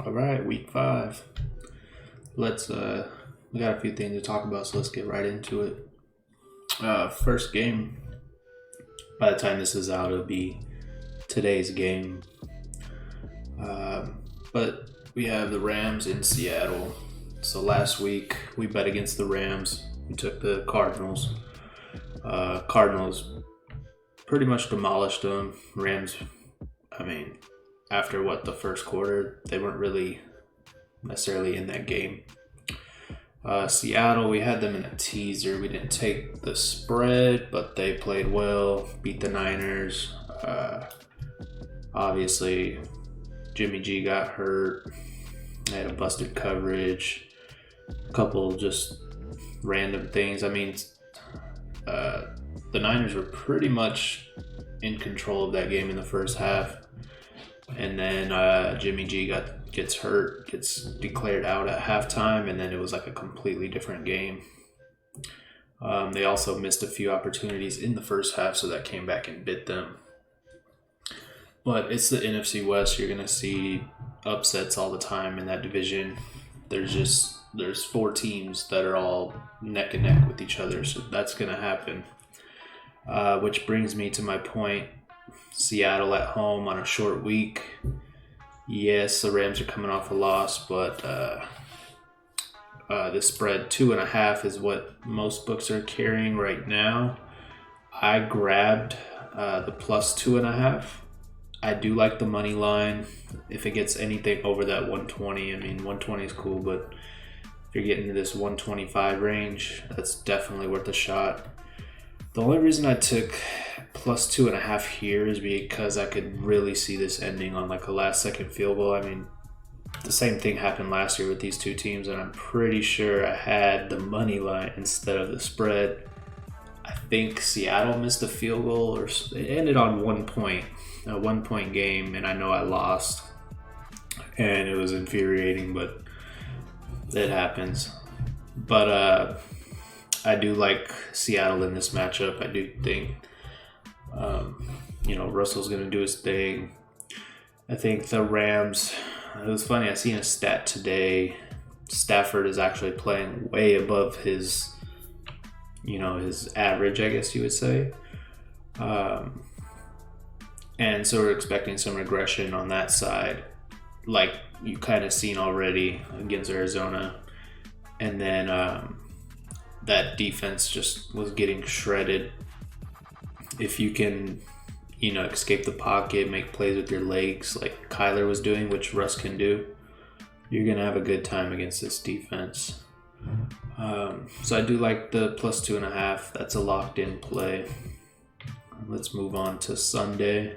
All right, week 5. Let's we got a few things to talk about, so let's get right into it. First game. By the time this is out, it'll be today's game. But we have the Rams in Seattle. So last week we bet against the Rams. We took the Cardinals. Cardinals pretty much demolished them. Rams, after the first quarter, they weren't really necessarily in that game. Seattle, we had them in a teaser. We didn't take the spread, but they played well, beat the Niners. Obviously, Jimmy G got hurt. They had a busted coverage. A couple just random things. The Niners were pretty much in control of that game in the first half. And then Jimmy G gets hurt, gets declared out at halftime, and then it was like a completely different game. They also missed a few opportunities in the first half, so that came back and bit them. But it's the NFC West. You're going to see upsets all the time in that division. There's 4 teams that are all neck and neck with each other, so that's going to happen. Which brings me to my point. Seattle at home on a short week. Yes, the Rams are coming off a loss, but the spread 2.5 is what most books are carrying right now. I grabbed the plus 2.5. I do like the money line. If it gets anything over that 120, 120 is cool, but if you're getting into this 125 range, that's definitely worth a shot. The only reason I took plus 2.5 here is because I could really see this ending on like a last second field goal. The same thing happened last year with these two teams, and I'm pretty sure I had the money line instead of the spread. I think Seattle missed a field goal, or it ended on 1 point, a 1-point game, and I know I lost, and it was infuriating, but it happens. But I do like Seattle in this matchup. I do think Russell's going to do his thing. I think the Rams, it was funny, I seen a stat today. Stafford is actually playing way above his average, I guess you would say. And so we're expecting some regression on that side, like you kind of seen already against Arizona. And then that defense just was getting shredded. If you can, escape the pocket, make plays with your legs like Kyler was doing, which Russ can do, you're going to have a good time against this defense. So I do like the plus 2.5. That's a locked in play. Let's move on to Sunday.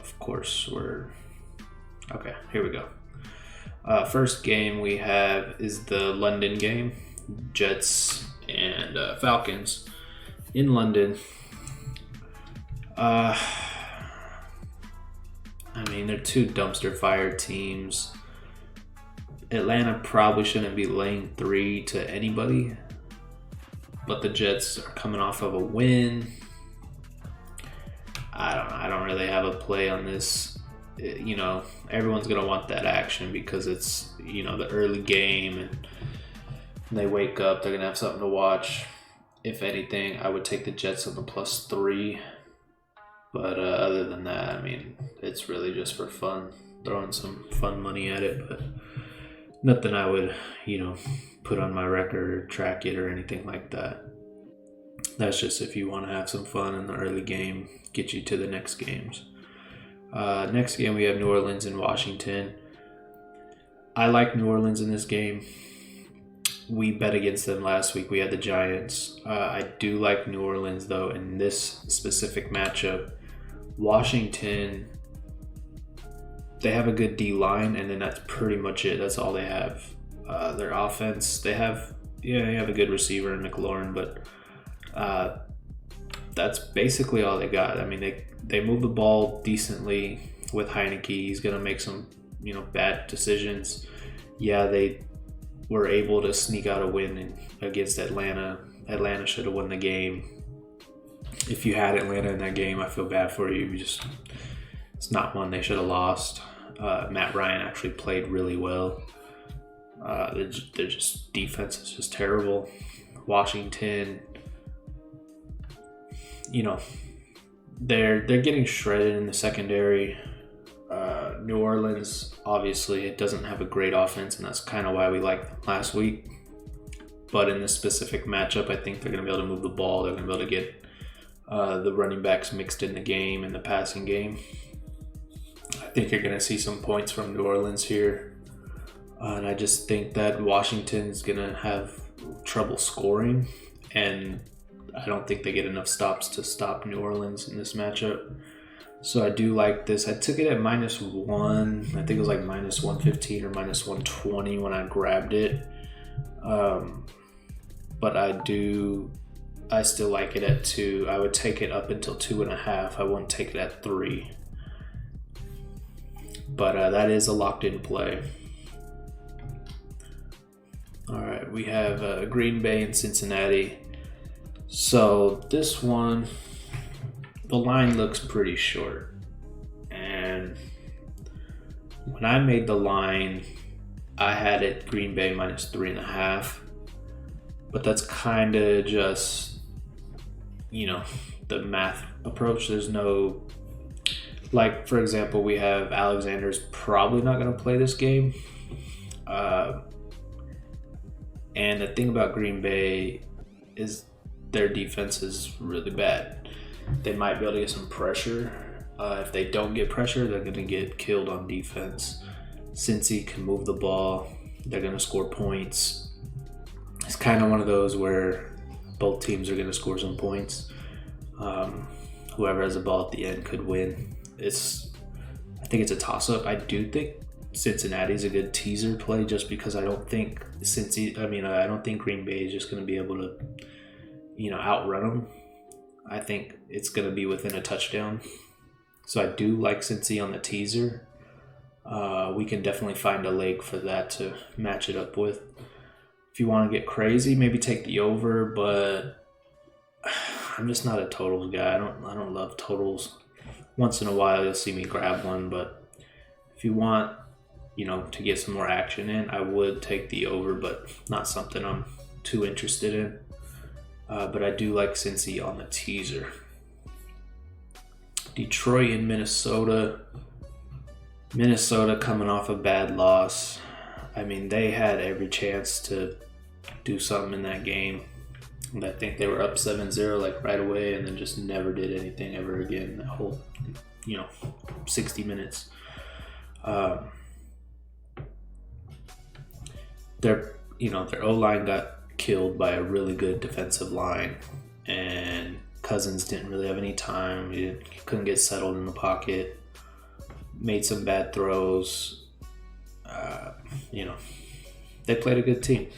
Of course, okay, here we go. First game we have is the London game. Jets and Falcons in London. They're two dumpster fire teams. Atlanta probably shouldn't be laying 3 to anybody, but the Jets are coming off of a win. I don't really have a play on this. Everyone's gonna want that action because it's the early game and they wake up, they're gonna have something to watch. If anything, I would take the Jets on the plus 3, but other than that, it's really just for fun, throwing some fun money at it, but nothing I would put on my record or track it or anything like that. That's just if you want to have some fun in the early game, get you to the next games. Next game we have New Orleans and Washington. I like New Orleans in this game. We bet against them last week. We had the Giants. I do like New Orleans though in this specific matchup. Washington, they have a good D-line, and then that's pretty much it. That's all they have. Their offense, they have a good receiver in McLaurin, but that's basically all they got. They move the ball decently with Heineke. He's going to make some, bad decisions. Yeah, they were able to sneak out a win against Atlanta. Atlanta should have won the game. If you had Atlanta in that game, I feel bad for you. It's not one they should have lost. Matt Ryan actually played really well. They're just defense is just terrible. Washington, they're getting shredded in the secondary. New Orleans, obviously, it doesn't have a great offense, and that's kind of why we liked them last week. But in this specific matchup, I think they're going to be able to move the ball. They're going to be able to get the running backs mixed in the game, in the passing game. I think you're going to see some points from New Orleans here. And I just think that Washington's going to have trouble scoring. And I don't think they get enough stops to stop New Orleans in this matchup. So I do like this. I took it at -1. I think it was like -115 or -120 when I grabbed it. But I still like it at 2. I would take it up until 2.5. I wouldn't take it at 3. But that is a locked-in play. All right, we have Green Bay and Cincinnati. So this one, the line looks pretty short. And when I made the line, I had it Green Bay -3.5. But that's kind of just, the math approach. There's no, like, for example, we have Alexander's probably not going to play this game. And the thing about Green Bay is their defense is really bad. They might be able to get some pressure. If they don't get pressure, they're going to get killed on defense. Cincy can move the ball. They're going to score points. It's kind of one of those where both teams are going to score some points. Whoever has the ball at the end could win. I think it's a toss-up. I do think Cincinnati's a good teaser play just because I don't think I don't think Green Bay is just going to be able to, outrun them. I think it's going to be within a touchdown. So I do like Cincy on the teaser. We can definitely find a leg for that to match it up with. If you want to get crazy, maybe take the over, but I'm just not a totals guy. I don't love totals. Once in a while you'll see me grab one, but if you want, to get some more action in, I would take the over, but not something I'm too interested in. But I do like Cincy on the teaser. Detroit and Minnesota. Minnesota coming off a bad loss. I mean, they had every chance to do something in that game. And I think they were up 7-0 like right away and then just never did anything ever again that whole, 60 minutes. Their O-line got killed by a really good defensive line, and Cousins didn't really have any time. He couldn't get settled in the pocket. Made some bad throws. They played a good team.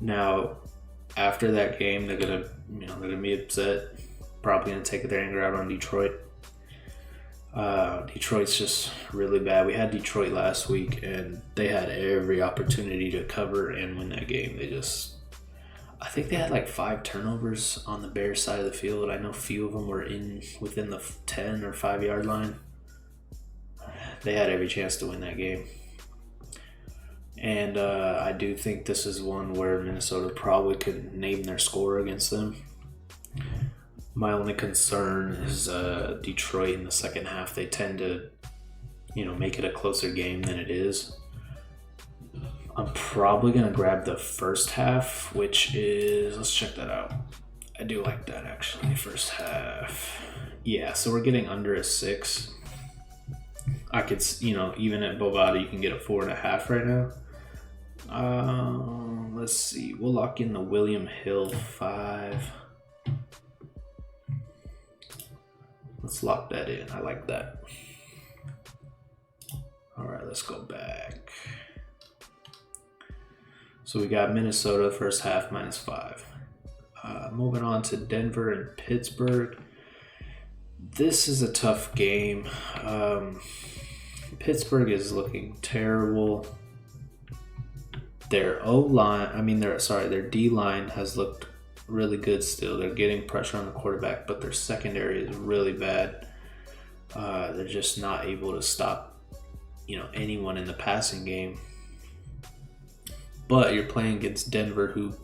Now, after that game, they're gonna be upset. Probably gonna take their anger out on Detroit. Detroit's just really bad. We had Detroit last week, and they had every opportunity to cover and win that game. I think they had like 5 turnovers on the Bears side of the field. I know a few of them were within the 10 or 5 yard line. They had every chance to win that game. And I do think this is one where Minnesota probably could name their score against them. My only concern is Detroit in the second half. They tend to, make it a closer game than it is. I'm probably going to grab the first half, which is, let's check that out. I do like that, actually, first half. Yeah, so we're getting under a 6. I could, even at Bovada, you can get a 4.5 right now. Let's see. We'll lock in the William Hill 5. Let's lock that in. I like that. All right, let's go back. So we got Minnesota first half -5. Moving on to Denver and Pittsburgh. This is a tough game. Pittsburgh is looking terrible. Their their D-line has looked really good still. They're getting pressure on the quarterback, but their secondary is really bad. They're just not able to stop, anyone in the passing game. But you're playing against Denver, who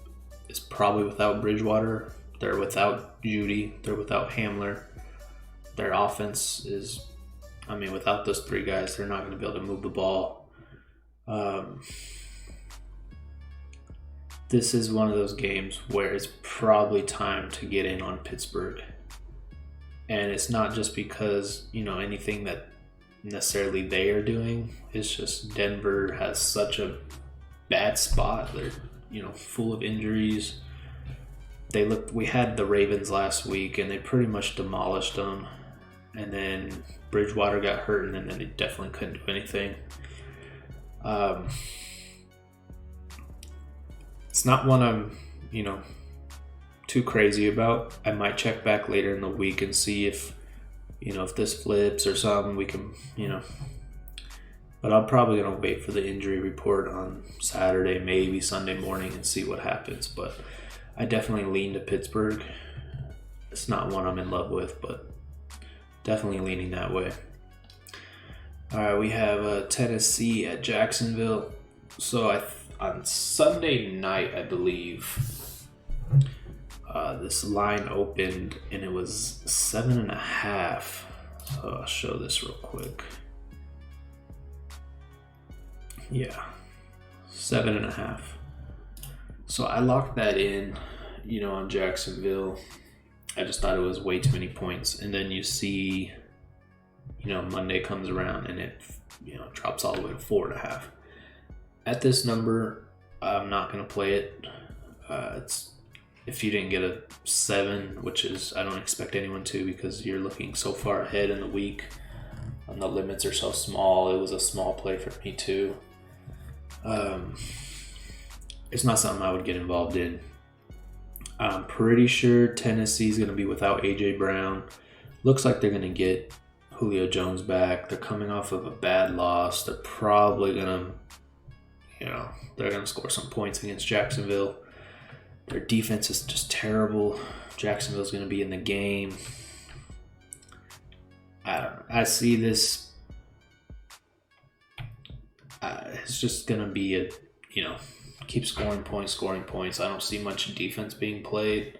is probably without Bridgewater. They're without Judy. They're without Hamler. Their offense is, without those three guys, they're not going to be able to move the ball. This is one of those games where it's probably time to get in on Pittsburgh. And it's not just because, anything that necessarily they are doing. It's just Denver has such a bad spot. They're, full of injuries. We had the Ravens last week and they pretty much demolished them. And then Bridgewater got hurt and then they definitely couldn't do anything. It's not one I'm, too crazy about. I might check back later in the week and see if, if this flips or something, we can, but I'm probably going to wait for the injury report on Saturday, maybe Sunday morning, and see what happens. But I definitely lean to Pittsburgh. It's not one I'm in love with, but definitely leaning that way. All right, we have Tennessee at Jacksonville. So on Sunday night, I believe, this line opened and it was 7.5. So I'll show this real quick. Yeah, 7.5. So I locked that in, on Jacksonville. I just thought it was way too many points. And then you see, Monday comes around and it, drops all the way to 4.5. At this number, I'm not going to play it. It's if you didn't get a 7, which is, I don't expect anyone to because you're looking so far ahead in the week and the limits are so small. It was a small play for me too. It's not something I would get involved in. I'm pretty sure Tennessee's going to be without AJ Brown. Looks like they're going to get Julio Jones back. They're coming off of a bad loss. They're probably going to, they're going to score some points against Jacksonville. Their defense is just terrible. Jacksonville's going to be in the game. I don't know. I see this. It's just going to be keep scoring points. I don't see much defense being played.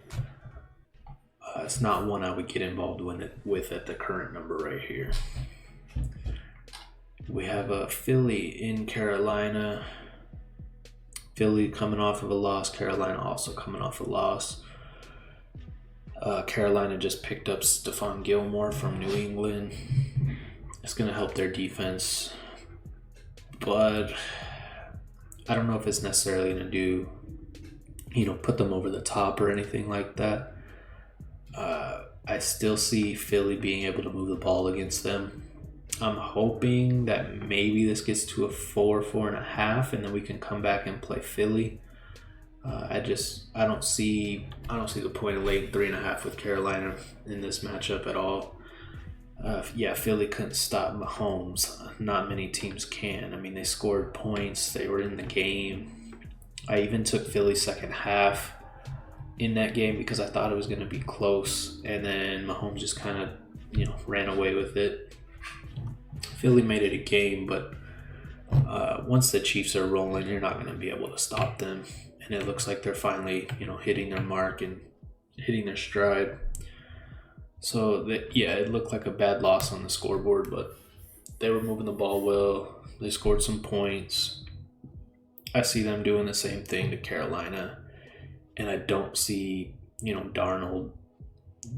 It's not one I would get involved with at the current number right here. We have Philly in Carolina. Philly coming off of a loss. Carolina also coming off a loss. Carolina just picked up Stephon Gilmore from New England. It's going to help their defense. But I don't know if it's necessarily going to do, put them over the top or anything like that. I still see Philly being able to move the ball against them. I'm hoping that maybe this gets to a 4.5, and then we can come back and play Philly. I don't see the point of laying 3.5 with Carolina in this matchup at all. Philly couldn't stop Mahomes. Not many teams can. They scored points. They were in the game. I even took Philly second half in that game because I thought it was going to be close, and then Mahomes just kind of, ran away with it. Philly made it a game, but once the Chiefs are rolling, you're not going to be able to stop them. And it looks like they're finally, hitting their mark and hitting their stride. So, it looked like a bad loss on the scoreboard, but they were moving the ball well. They scored some points. I see them doing the same thing to Carolina. And I don't see, Darnold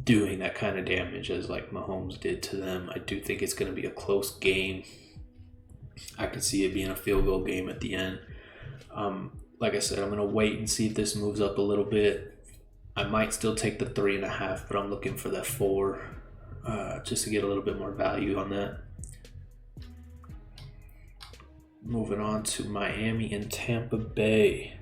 doing that kind of damage as like Mahomes did to them. I do think it's going to be a close game. I could see it being a field goal game at the end. Like I said, I'm going to wait and see if this moves up a little bit. I might still take the 3.5, but I'm looking for that 4 just to get a little bit more value on that. Moving on to Miami and Tampa Bay.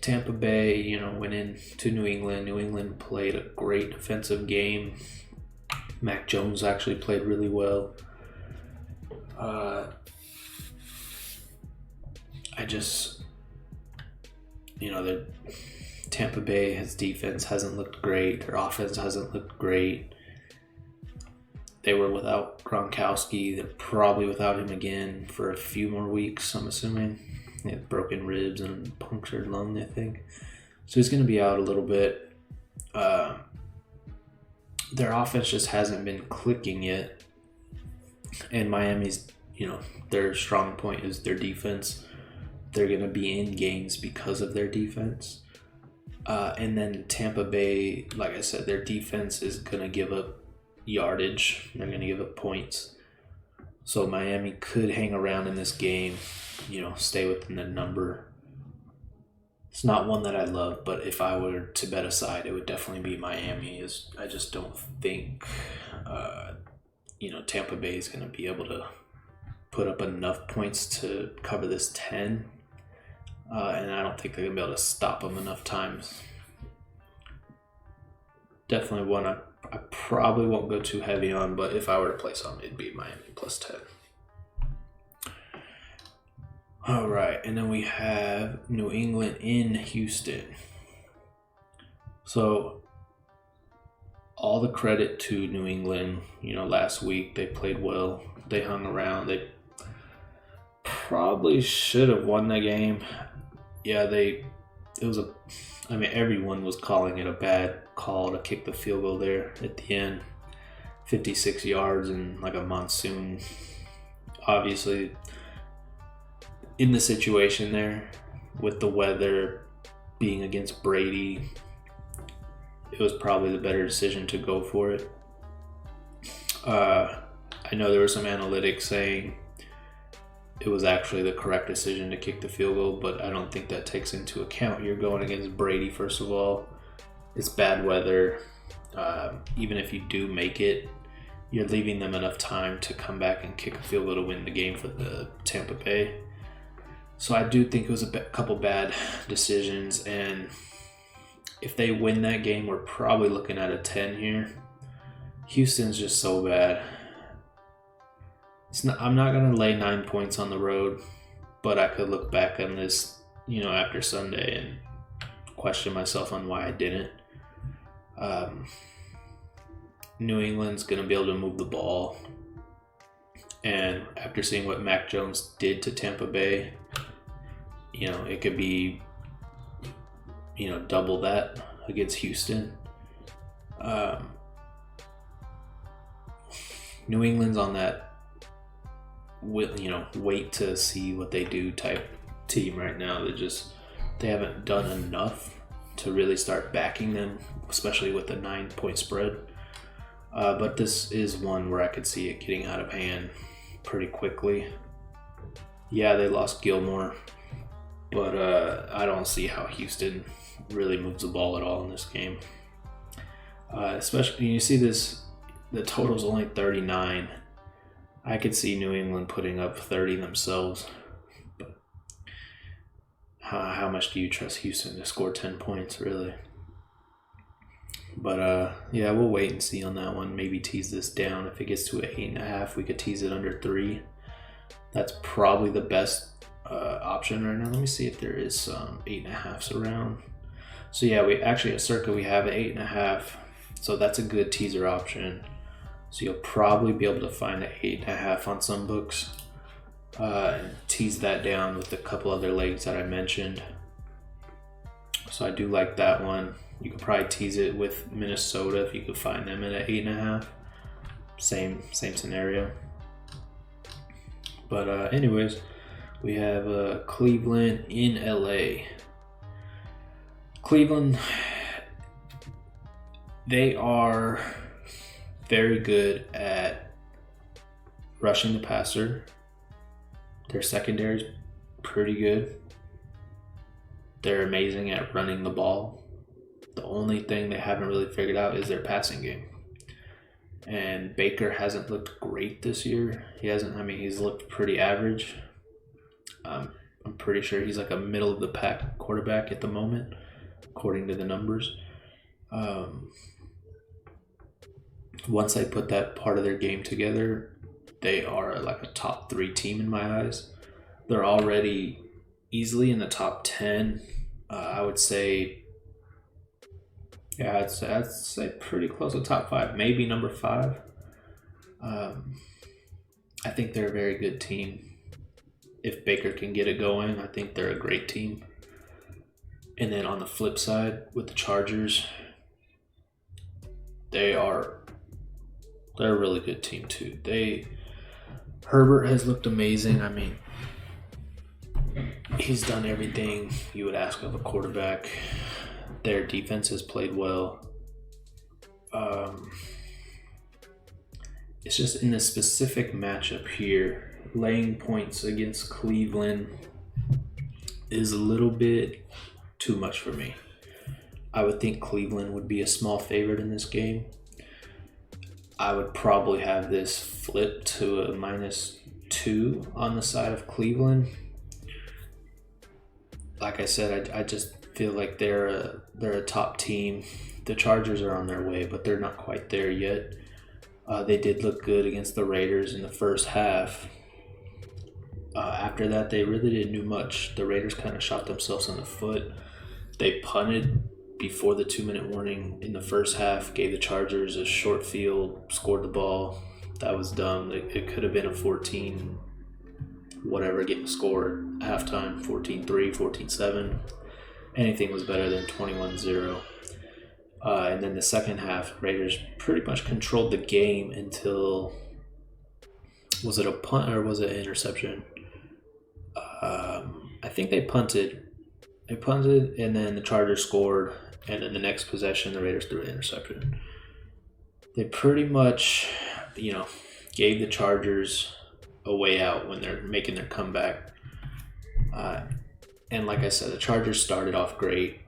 Tampa Bay, went into New England. New England played a great defensive game. Mac Jones actually played really well. The Tampa Bay, his defense hasn't looked great. Their offense hasn't looked great. They were without Gronkowski. They're probably without him again for a few more weeks, I'm assuming. He had broken ribs and punctured lung, I think. So he's going to be out a little bit. Their offense just hasn't been clicking yet. And Miami's, their strong point is their defense. They're going to be in games because of their defense. And then Tampa Bay, like I said, their defense is going to give up yardage. They're going to give up points. So Miami could hang around in this game, stay within the number. It's not one that I love, but if I were to bet a side, it would definitely be Miami. I just don't think, Tampa Bay is going to be able to put up enough points to cover this 10. And I don't think they're going to be able to stop them enough times. Definitely one I probably won't go too heavy on, but if I were to play something, it'd be Miami plus 10. All right, and then we have New England in Houston. So all the credit to New England. Last week they played well. They hung around. They probably should have won the game. Yeah, everyone was calling it a bad call to kick the field goal there at the end. 56 yards and like a monsoon. Obviously, in the situation there, with the weather being against Brady, it was probably the better decision to go for it. I know there were some analytics saying it was actually the correct decision to kick the field goal, but I don't think that takes into account you're going against Brady, first of all. It's bad weather. Even if you do make it, you're leaving them enough time to come back and kick a field goal to win the game for the Tampa Bay. So I do think it was a couple bad decisions, and if they win that game, we're probably looking at a 10 here. Houston's just so bad. I'm not going to lay 9 points on the road, but I could look back on this, after Sunday and question myself on why I didn't. New England's going to be able to move the ball. And after seeing what Mac Jones did to Tampa Bay, it could be, double that against Houston. New England's on that wait to see what they do type team right now. They haven't done enough to really start backing them, especially with the 9-point spread. But this is one where I could see it getting out of hand pretty quickly. Yeah, they lost Gilmore, but I don't see how Houston really moves the ball at all in this game. Especially, you see this, the total's only 39. I could see New England putting up 30 themselves. But how much do you trust Houston to score 10 points, really? But yeah, we'll wait and see on that one. Maybe tease this down. If it gets to an 8.5, we could tease it under 3. That's probably the best option right now. Let me see if there is some 8.5s around. So yeah, we actually at Circa we have an 8.5. So that's a good teaser option. So you'll probably be able to find an 8.5 on some books. And tease that down with a couple other legs that I mentioned. So I do like that one. You could probably tease it with Minnesota if you could find them at an 8.5. Same scenario. But anyways, we have Cleveland in LA. Cleveland, they are very good at rushing the passer. Their secondary is pretty good. They're amazing at running the ball. The only thing they haven't really figured out is their passing game. And Baker hasn't looked great this year. He's looked pretty average. I'm pretty sure he's like a middle of the pack quarterback at the moment, according to the numbers. Once they put that part of their game together, they are like a top 3 team in my eyes. They're already easily in the top 10. I would say, I'd say pretty close to top 5, maybe number 5. I think they're a very good team. If Baker can get it going, I think they're a great team. And then on the flip side, with the Chargers, they're a really good team too. Herbert has looked amazing. I mean, he's done everything you would ask of a quarterback. Their defense has played well. It's just in this specific matchup here, laying points against Cleveland is a little bit too much for me. I would think Cleveland would be a small favorite in this game. I would probably have this flip to a -2 on the side of Cleveland. Like I said, I just feel like they're a top team. The Chargers are on their way, but they're not quite there yet. They did look good against the Raiders in the first half. After that, they really didn't do much. The Raiders kind of shot themselves in the foot. They punted before the 2-minute warning in the first half, gave the Chargers a short field, scored the ball. That was dumb. It could have been a 14, whatever getting scored at halftime, 14-3, 14-7. Anything was better than 21-0. And then the second half, Raiders pretty much controlled the game until, was it a punt or was it an interception? I think they punted. They punted, and then the Chargers scored, and then the next possession, the Raiders threw an interception. They pretty much, gave the Chargers a way out when they're making their comeback. And like I said, the Chargers started off great.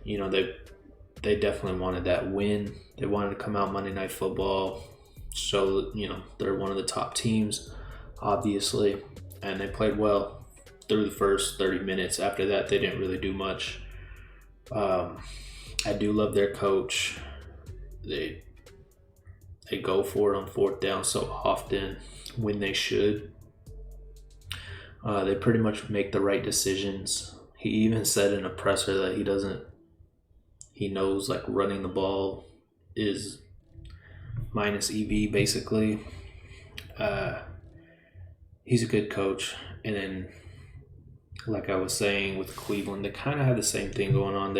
They definitely wanted that win. They wanted to come out Monday Night Football, show they're one of the top teams, obviously, and they played well through the first 30 minutes. After that, they didn't really do much. I do love their coach. They go for it on fourth down so often when they should. They pretty much make the right decisions. He even said in a presser that he knows like running the ball is minus EV basically. He's a good coach. And then, like I was saying with Cleveland, they kind of have the same thing going on.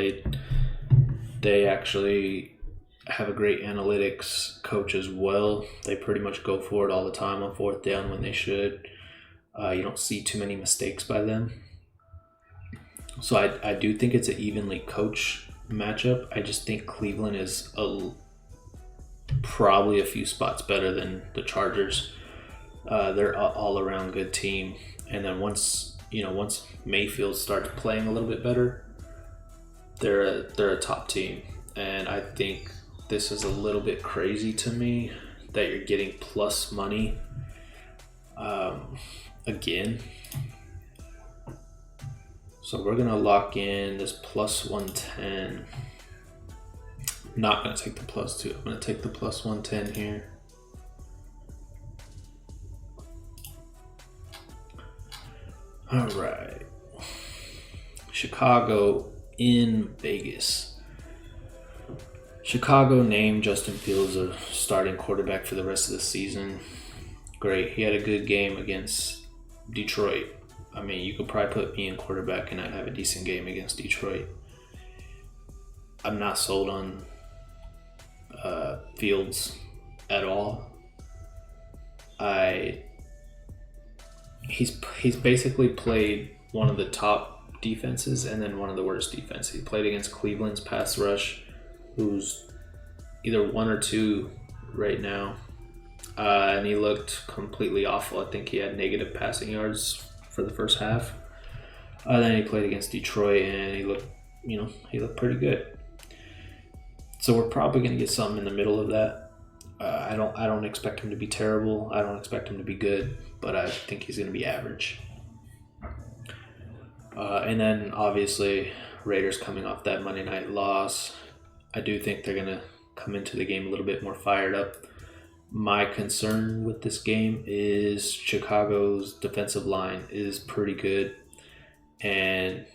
They actually have a great analytics coach as well. They pretty much go for it all the time on fourth down when they should. You don't see too many mistakes by them. So I do think it's an evenly coached matchup. I just think Cleveland is probably a few spots better than the Chargers. They're an all-around good team. And then once Mayfield starts playing a little bit better, they're a top team. And I think this is a little bit crazy to me that you're getting plus money again. So we're going to lock in this plus 110. I'm not going to take the plus 2. I'm going to take the plus 110 here. All right. Chicago in Vegas. Chicago named Justin Fields a starting quarterback for the rest of the season. Great. He had a good game against Detroit. I mean, you could probably put me in quarterback and I'd have a decent game against Detroit. I'm not sold on Fields at all. He's basically played one of the top defenses and then one of the worst defenses. He played against Cleveland's pass rush, who's either 1 or 2 right now. And he looked completely awful. I think he had negative passing yards for the first half. Then he played against Detroit and he looked pretty good. So we're probably going to get something in the middle of that. I don't expect him to be terrible. I don't expect him to be good, but I think he's going to be average. And then obviously Raiders coming off that Monday night loss. I do think they're going to come into the game a little bit more fired up. My concern with this game is Chicago's defensive line is pretty good. And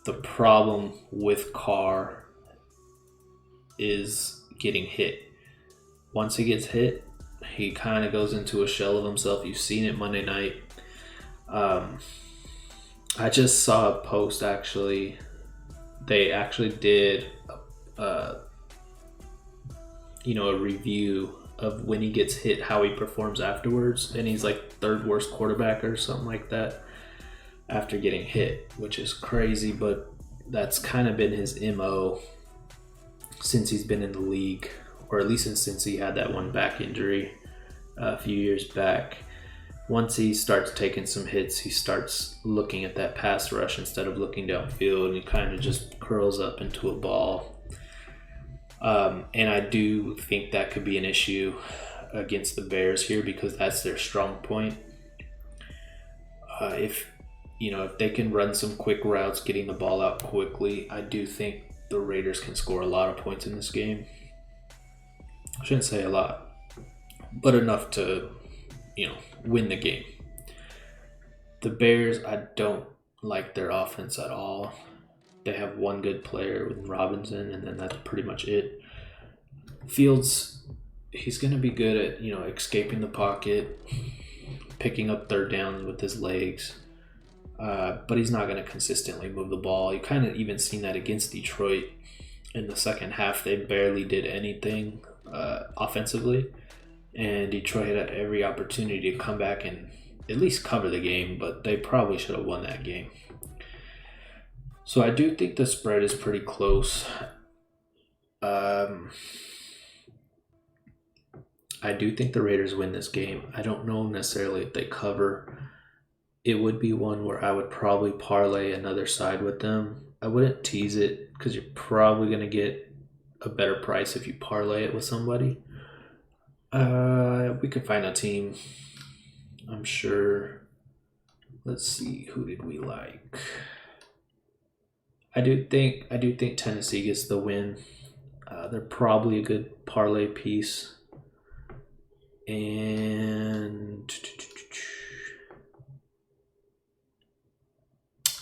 the problem with Carr is getting hit. Once he gets hit, He kind of goes into a shell of himself. You've seen it Monday night. I just saw a post actually. They actually did, a review of when he gets hit, how he performs afterwards, and he's like third worst quarterback or something like that after getting hit, which is crazy, but that's kind of been his MO since he's been in the league, or at least since he had that one back injury a few years back. Once he starts taking some hits, he starts looking at that pass rush instead of looking downfield, and he kind of just curls up into a ball. And I do think that could be an issue against the Bears here because that's their strong point. If they can run some quick routes, getting the ball out quickly, I do think the Raiders can score a lot of points in this game. I shouldn't say a lot, but enough to, win the game. The Bears, I don't like their offense at all. They have one good player with Robinson, and then that's pretty much it. Fields, he's going to be good at, escaping the pocket, picking up third downs with his legs, but he's not going to consistently move the ball. You kind of even seen that against Detroit in the second half. They barely did anything offensively, and Detroit had every opportunity to come back and at least cover the game, but they probably should have won that game. So I do think the spread is pretty close. I do think the Raiders win this game. I don't know necessarily if they cover. It would be one where I would probably parlay another side with them. I wouldn't tease it because you're probably going to get a better price if you parlay it with somebody. We could find a team, I'm sure. Let's see, who did we like? I do think Tennessee gets the win. They're probably a good parlay piece. And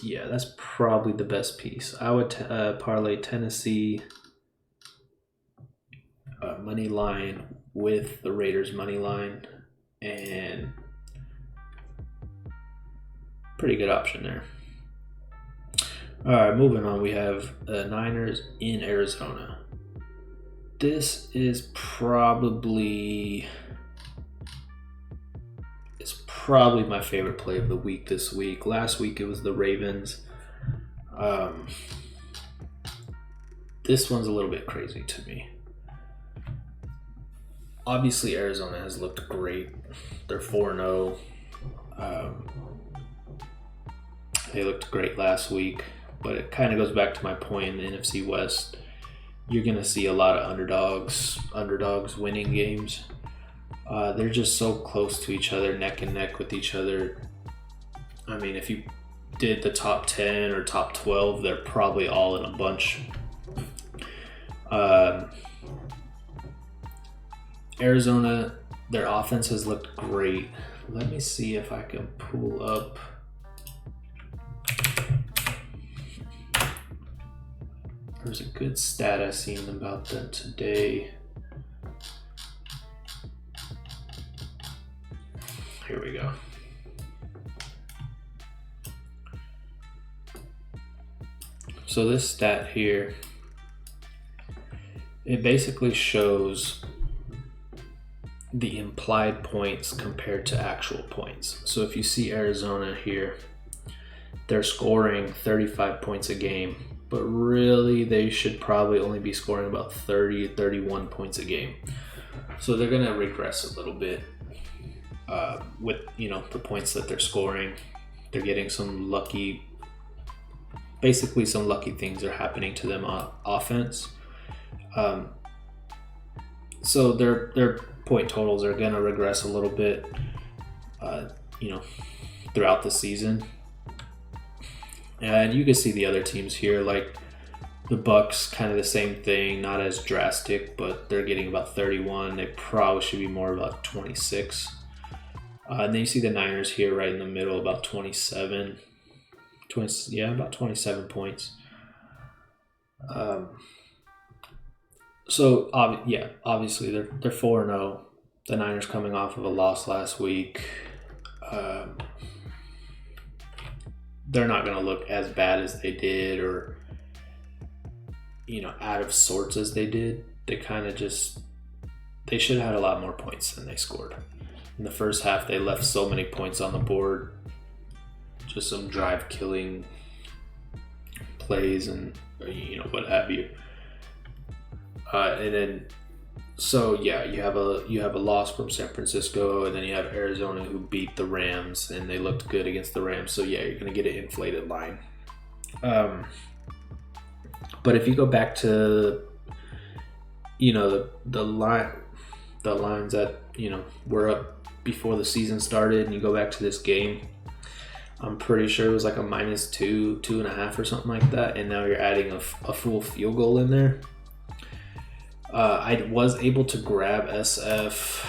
yeah, that's probably the best piece. I would parlay Tennessee money line with the Raiders money line, and pretty good option there. All right, moving on. We have the Niners in Arizona. This is probably my favorite play of the week this week. Last week it was the Ravens. This one's a little bit crazy to me. Obviously, Arizona has looked great. They're 4-0. They looked great last week, but it kind of goes back to my point in the NFC West. You're going to see a lot of underdogs winning games. They're just so close to each other, neck and neck with each other. I mean, if you did the top 10 or top 12, they're probably all in a bunch. Arizona, their offense has looked great. Let me see if I can pull up. There's a good stat I seen about them today. Here we go. So this stat here, it basically shows the implied points compared to actual points. So if you see Arizona here, they're scoring 35 points a game, but really they should probably only be scoring about 30, 31 points a game. So they're going to regress a little bit with, the points that they're scoring. They're getting some lucky things are happening to them on offense. So their point totals are going to regress a little bit, throughout the season. And you can see the other teams here, like the Bucks, kind of the same thing, not as drastic, but they're getting about 31. They probably should be more about 26. And then you see the Niners here right in the middle, about 27. About 27 points. So obviously they're 4-0. The Niners coming off of a loss last week. They're not going to look as bad as they did, or out of sorts as they did. They kind of they should have had a lot more points than they scored. In the first half, they left so many points on the board. Just some drive killing plays and what have you. And then you have a loss from San Francisco, and then you have Arizona, who beat the Rams, and they looked good against the Rams. So yeah, you're gonna get an inflated line. But if you go back to the lines that were up before the season started, and you go back to this game, I'm pretty sure it was like a -2, 2.5 or something like that, and now you're adding a full field goal in there. I was able to grab SF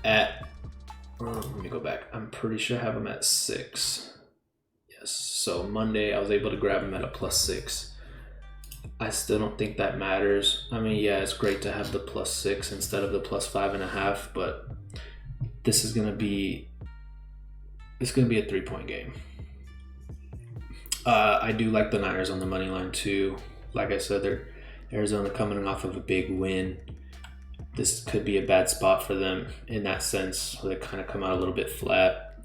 at, let me go back, I'm pretty sure I have them at 6. Yes, so Monday I was able to grab them at a +6. I still don't think that matters. I mean, yeah, it's great to have the +6 instead of the +5.5, but this is gonna be a 3-point game. I do like the Niners on the money line too. Like I said, they're Arizona coming off of a big win. This could be a bad spot for them in that sense, where they kind of come out a little bit flat.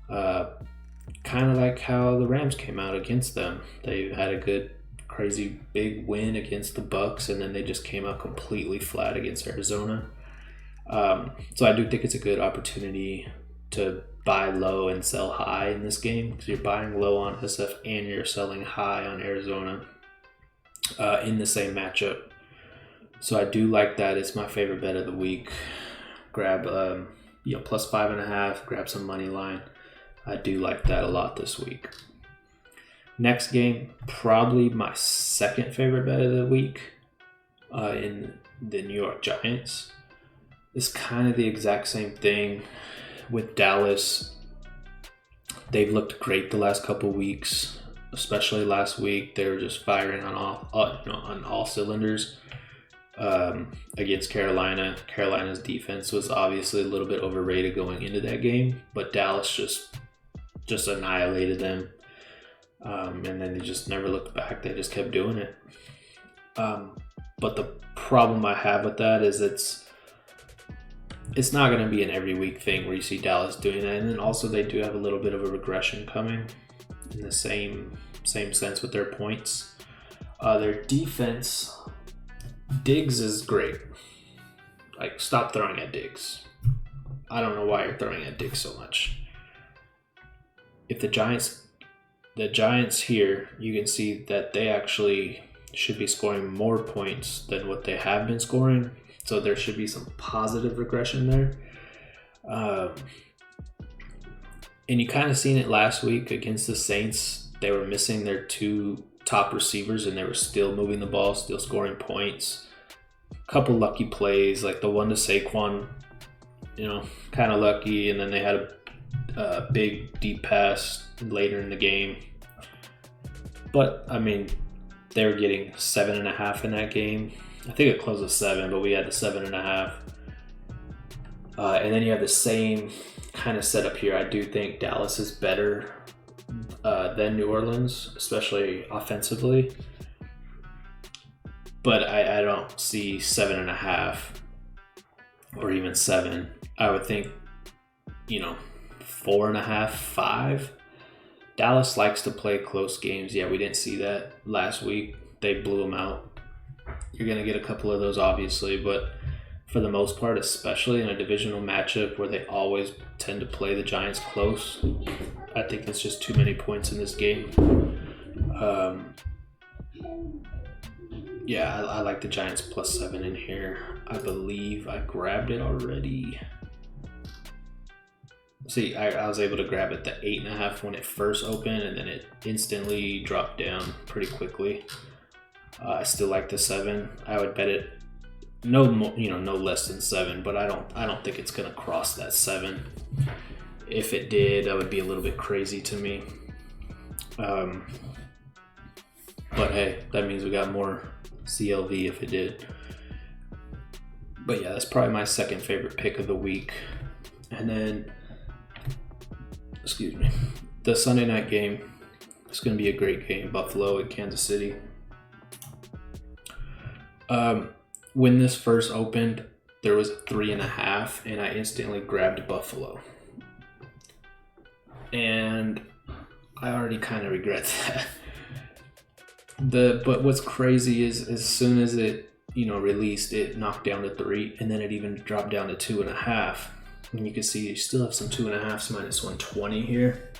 Kind of like how the Rams came out against them. They had a good, crazy big win against the Bucs, and then they just came out completely flat against Arizona. So I do think it's a good opportunity to buy low and sell high in this game, because you're buying low on SF and you're selling high on Arizona in the same matchup. So I do like that. It's my favorite bet of the week. Grab +5.5, grab some money line. I do like that a lot this week. Next game, probably my second favorite bet of the week, in the New York Giants. It's kind of the exact same thing with Dallas. They've looked great the last couple weeks, especially last week. They were just firing on all cylinders against Carolina. Carolina's defense was obviously a little bit overrated going into that game, but Dallas just annihilated them. And then they just never looked back. They just kept doing it. But the problem I have with that is it's not going to be an every week thing where you see Dallas doing that. And then also they do have a little bit of a regression coming in the same sense with their points. Their defense, Diggs is great. Like, stop throwing at Diggs. I don't know why you're throwing at Diggs so much. If the Giants here, you can see that they actually should be scoring more points than what they have been scoring. So there should be some positive regression there. And you kind of seen it last week against the Saints. They were missing their 2 top receivers, and they were still moving the ball, still scoring points. A couple lucky plays, like the one to Saquon, kind of lucky. And then they had a big deep pass later in the game. But, I mean, they were getting 7.5 in that game. I think it closed at 7, but we had the 7.5. And then you have the same kind of setup here. I do think Dallas is better than New Orleans, especially offensively. But I don't see 7.5 or even 7. I would think, 4.5, 5. Dallas likes to play close games. Yeah, we didn't see that last week. They blew them out. You're going to get a couple of those, obviously, but for the most part, especially in a divisional matchup where they always tend to play the Giants close, I think it's just too many points in this game. I like the Giants +7 in here. I believe I grabbed it already. See, I was able to grab it the 8.5 when it first opened, and then it instantly dropped down pretty quickly. I still like the 7. I would bet it no more, no less than 7, but I don't think it's gonna cross that 7. If it did, that would be a little bit crazy to me. But hey, that means we got more CLV if it did. But yeah, that's probably my second favorite pick of the week. And then, the Sunday night game. It's going to be a great game. Buffalo at Kansas City. When this first opened, there was 3.5, and I instantly grabbed Buffalo. And I already kind of regret that. But what's crazy is as soon as it released, it knocked down to 3, and then it even dropped down to 2.5. And you can see you still have some 2.5s minus 120 here.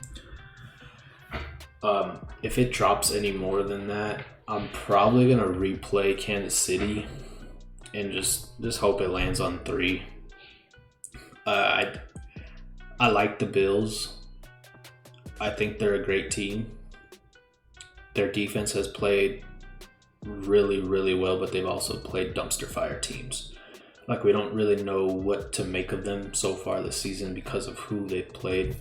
If it drops any more than that, I'm probably gonna replay Kansas City and just hope it lands on 3. I like the Bills. I think they're a great team. Their defense has played really, really well, but they've also played dumpster fire teams. Like, we don't really know what to make of them so far this season because of who they've played.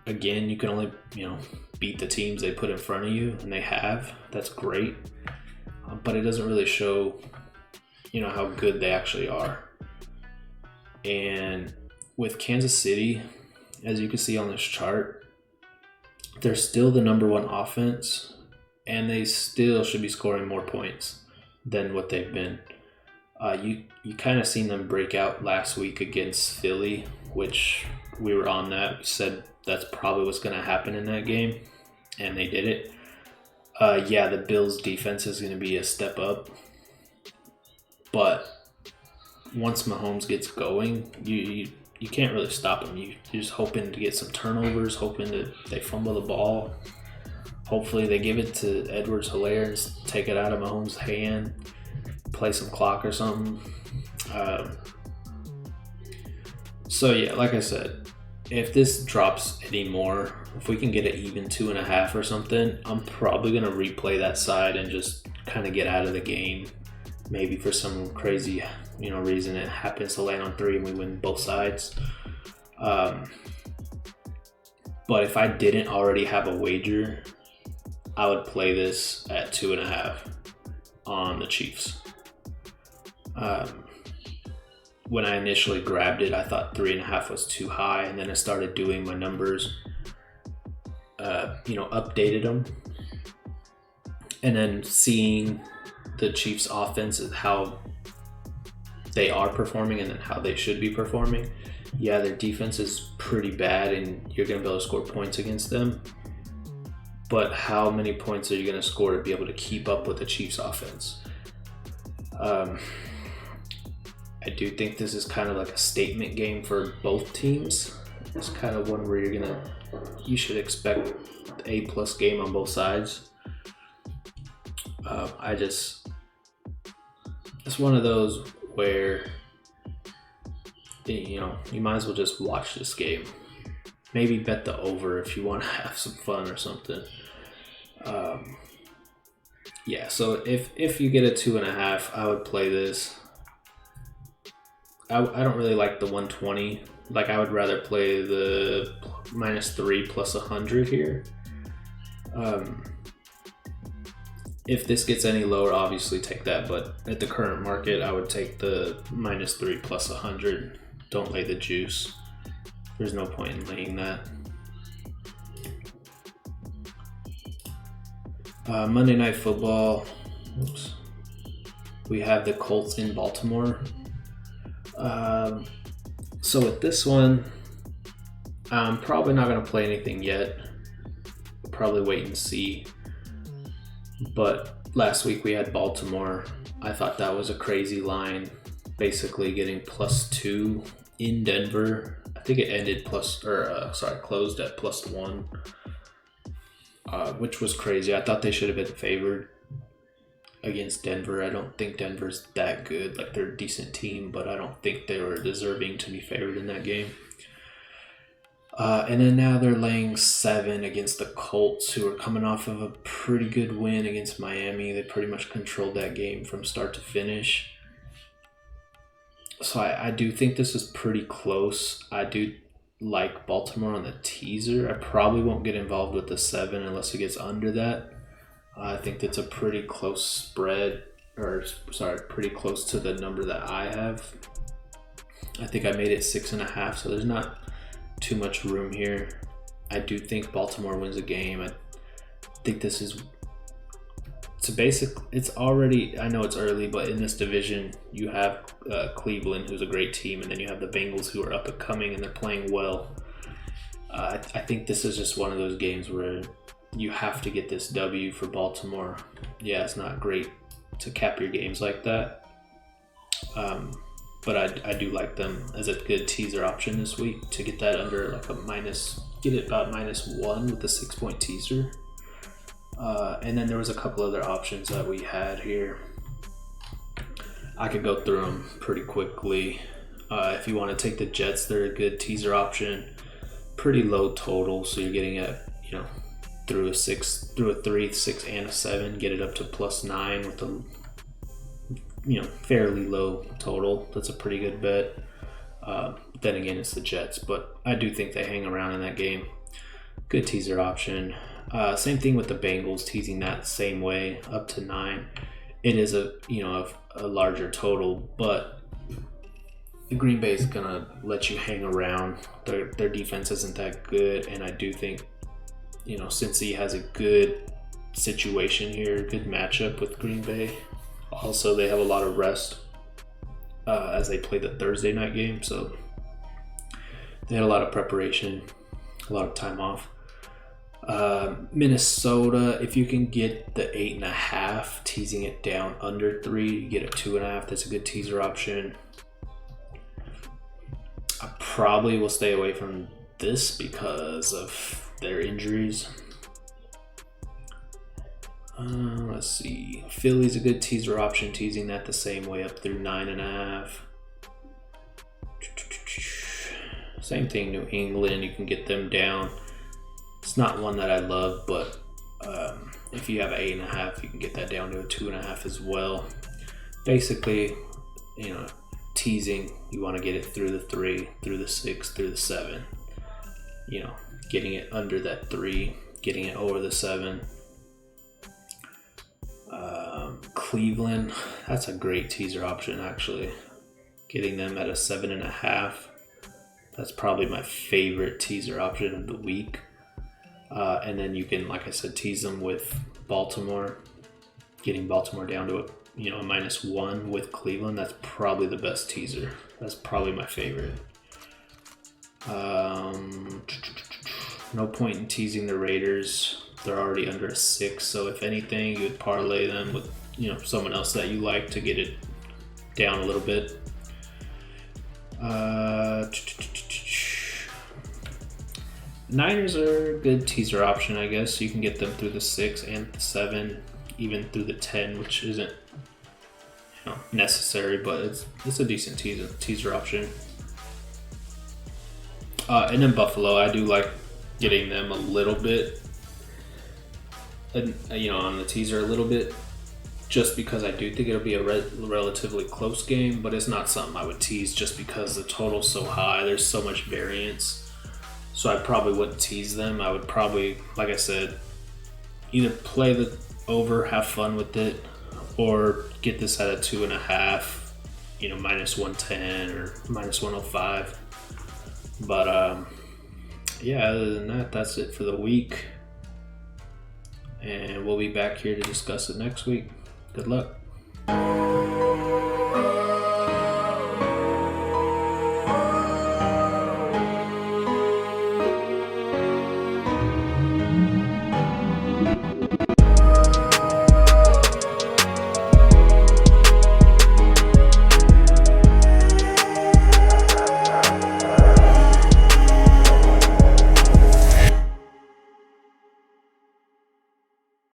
Again, you can only beat the teams they put in front of you, and they have. That's great, but it doesn't really show how good they actually are. And with Kansas City, as you can see on this chart, they're still the number 1 offense, and they still should be scoring more points than what they've been. You kind of seen them break out last week against Philly, which we were on that. We said that's probably what's going to happen in that game, and they did it. Yeah, the Bills' defense is going to be a step up, but once Mahomes gets going, you can't really stop him. You're just hoping to get some turnovers, hoping that they fumble the ball. Hopefully they give it to Edwards-Helaire and take it out of Mahomes' hand, play some clock or something. So yeah, like I said, if this drops any more, if we can get an even 2.5 or something, I'm probably going to replay that side and just kind of get out of the game. Maybe for some crazy reason it happens to land on 3 and we win both sides. But if I didn't already have a wager, I would play this at 2.5 on the Chiefs. When I initially grabbed it, I thought 3.5 was too high, and then I started doing my numbers, updated them, and then seeing the Chiefs' offense and how they are performing and then how they should be performing. Yeah, their defense is pretty bad, and you're going to be able to score points against them. But how many points are you going to score to be able to keep up with the Chiefs' offense? I do think this is kind of like a statement game for both teams. It's kind of one where you should expect an A+ game on both sides. It's one of those where you might as well just watch this game. Maybe bet the over if you want to have some fun or something. Yeah, so if you get a 2.5, I would play this. I don't really like the 120. Like, I would rather play the -3 plus 100 here. If this gets any lower, obviously take that. But at the current market, I would take the -3 plus 100. Don't lay the juice. There's no point in laying that. Monday Night Football. Oops. We have the Colts in Baltimore. So with this one, I'm probably not going to play anything yet. I'll probably wait and see. But last week we had Baltimore. I thought that was a crazy line. Basically getting +2 in Denver. I think it ended closed at +1. Which was crazy. I thought they should have been favored against Denver. I don't think Denver's that good. Like, they're a decent team, but I don't think they were deserving to be favored in that game. And then now they're laying 7 against the Colts, who are coming off of a pretty good win against Miami. They pretty much controlled that game from start to finish. So I do think this is pretty close. I do like Baltimore on the teaser. I probably won't get involved with the 7 unless it gets under that. I think that's a pretty close spread. or sorry, pretty close to the number that I have. I think I made it 6.5, so there's not too much room here. I do think Baltimore wins a game. I think this is, it's already, I know it's early, but in this division, you have Cleveland, who's a great team, and then you have the Bengals, who are up and coming, and they're playing well. I think this is just one of those games where you have to get this W for Baltimore. Yeah, it's not great to cap your games like that. But I do like them as a good teaser option this week to get that under like a get it about -1 with the 6-point teaser. And then there was a couple other options that we had here. I could go through them pretty quickly. If you want to take the Jets, they're a good teaser option. Pretty low total, so you're getting through a 3, 6, and a 7, get it up to +9 with a fairly low total. That's a pretty good bet. Then again, it's the Jets, but I do think they hang around in that game. Good teaser option. Same thing with the Bengals, teasing that same way up to 9. It is a larger total, but the Green Bay is gonna let you hang around. Their defense isn't that good, and I do think Cincy has a good situation here, good matchup with Green Bay. Also, they have a lot of rest as they play the Thursday night game, so they had a lot of preparation, a lot of time off. Minnesota, if you can get the 8.5, teasing it down under 3, you get a 2.5. That's a good teaser option. I probably will stay away from this because of their injuries. Let's see. Philly's a good teaser option, teasing that the same way up through 9.5. Same thing, New England. You can get them down. It's not one that I love, but if you have 8.5, you can get that down to a 2.5 as well. Basically, teasing, you want to get it through the 3, through the 6, through the 7. Getting it under that 3, getting it over the 7. Cleveland, that's a great teaser option actually. Getting them at a 7.5. That's probably my favorite teaser option of the week. And then you can, like I said, tease them with Baltimore. Getting Baltimore down to a -1 with Cleveland. That's probably the best teaser. That's probably my favorite. No point in teasing the Raiders. They're already under a 6, so if anything, you would parlay them with someone else that you like to get it down a little bit. Niners are a good teaser option, I guess. You can get them through the 6 and the 7, even through the 10, which isn't necessary, but it's a decent teaser option. And then Buffalo, I do like getting them a little bit, on the teaser a little bit, just because I do think it'll be a relatively close game, but it's not something I would tease just because the total's so high. There's so much variance. So I probably wouldn't tease them. I would probably, like I said, either play the over, have fun with it, or get this at a 2.5, -110 or -105. But other than that, that's it for the week. And we'll be back here to discuss it next week. Good luck.